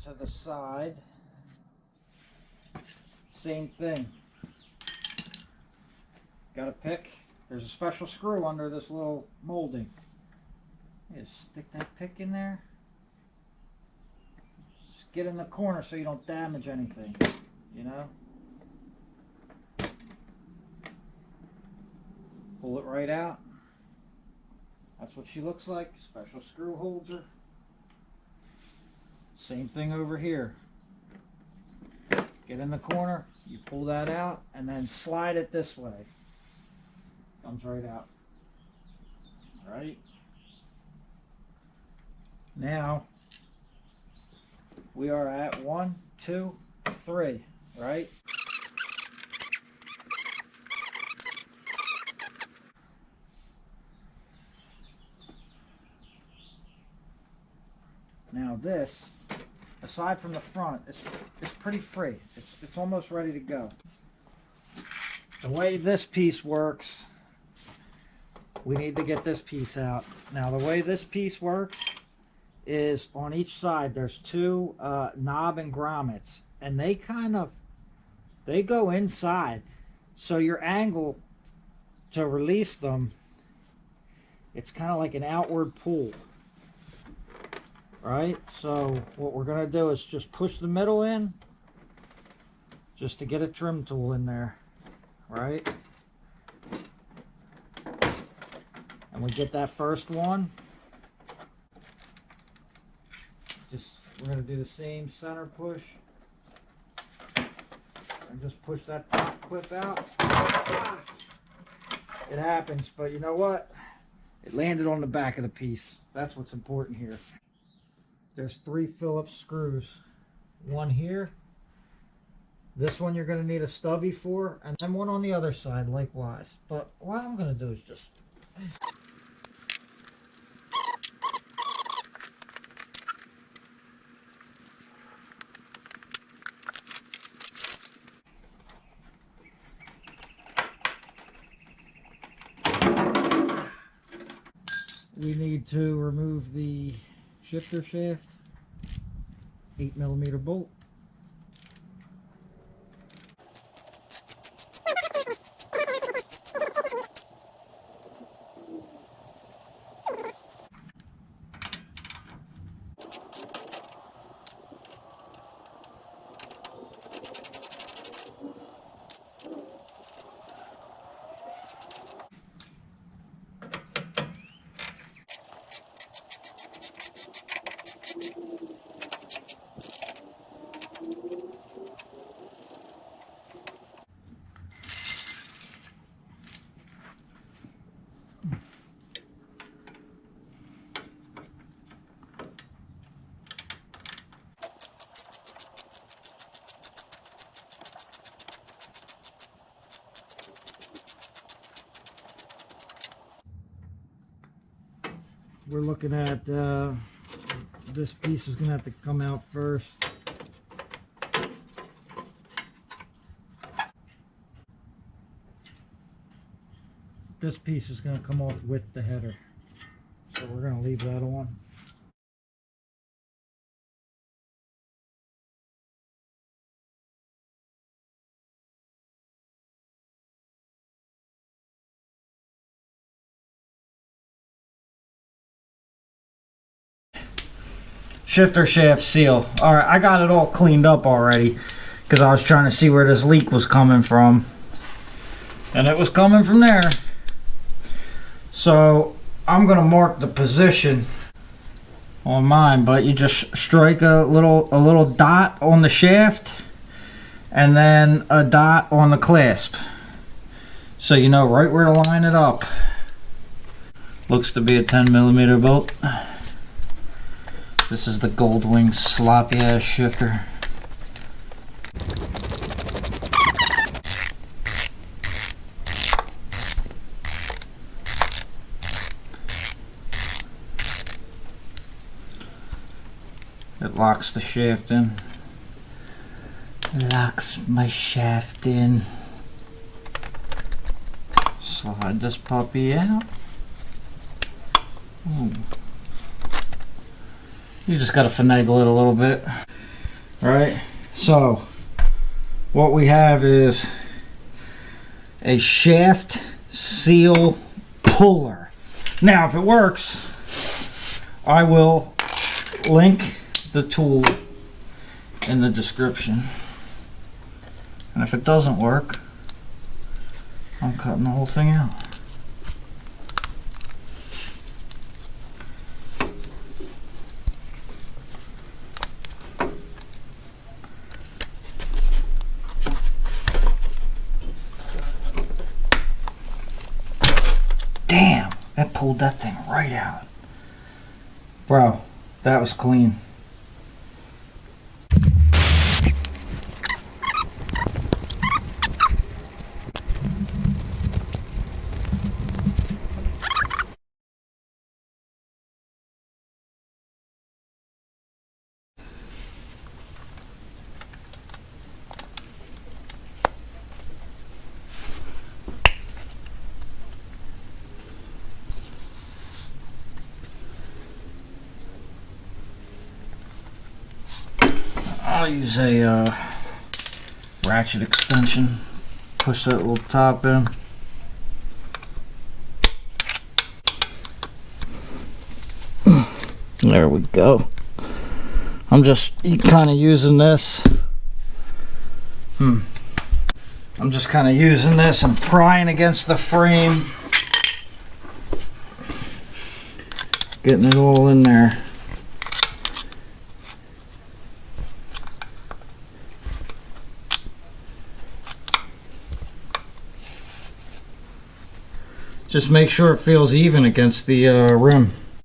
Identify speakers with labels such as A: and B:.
A: to the side. Same thing. Got a pick. There's a special screw under this little molding. You just stick that pick in there. Just get in the corner so you don't damage anything, you know? Pull it right out. That's what she looks like. Special screw holds her. Same thing over here. Get in the corner, you pull that out, and then slide it this way. Comes right out. Alright. Now, we are at 1, 2, 3, right? Now this, aside from the front, it's pretty free. It's almost ready to go. The way this piece works, we need to get this piece out. Now the way this piece works is on each side there's two knob and grommets, and they go inside. So your angle to release them, it's kind of like an outward pull. Right, so what we're going to do is just push the middle in just to get a trim tool in there, right? And we get that first one. We're going to do the same center push and just push that top clip out. It happens, but you know what? It landed on the back of the piece. That's what's important here. There's 3 Phillips screws. One here. This one you're going to need a stubby for, and then one on the other side likewise. But what I'm going to do is just... We need to remove the shifter shaft, 8mm bolt. We're looking at this piece is going to have to come out first. This piece is going to come off with the header, so we're going to leave that on. Shifter shaft seal. Alright, I got it all cleaned up already because I was trying to see where this leak was coming from. And it was coming from there. So I'm going to mark the position on mine, but you just strike a little dot on the shaft and then a dot on the clasp. So you know right where to line it up. Looks to be a 10mm bolt. This is the Goldwing sloppy ass shifter. It locks the shaft in. Locks my shaft in. Slide this puppy out. Ooh. You just gotta finagle it a little bit. right? So what we have is a shaft seal puller. Now if it works, I will link the tool in the description, and if it doesn't work, I'm cutting the whole thing out. Damn, that pulled that thing right out. Bro, that was clean. I'll use a ratchet extension, push that little top in. There we go. I'm just kind of using this. I'm just kind of using this and prying against the frame, getting it all in there. Just make sure it feels even against the rim.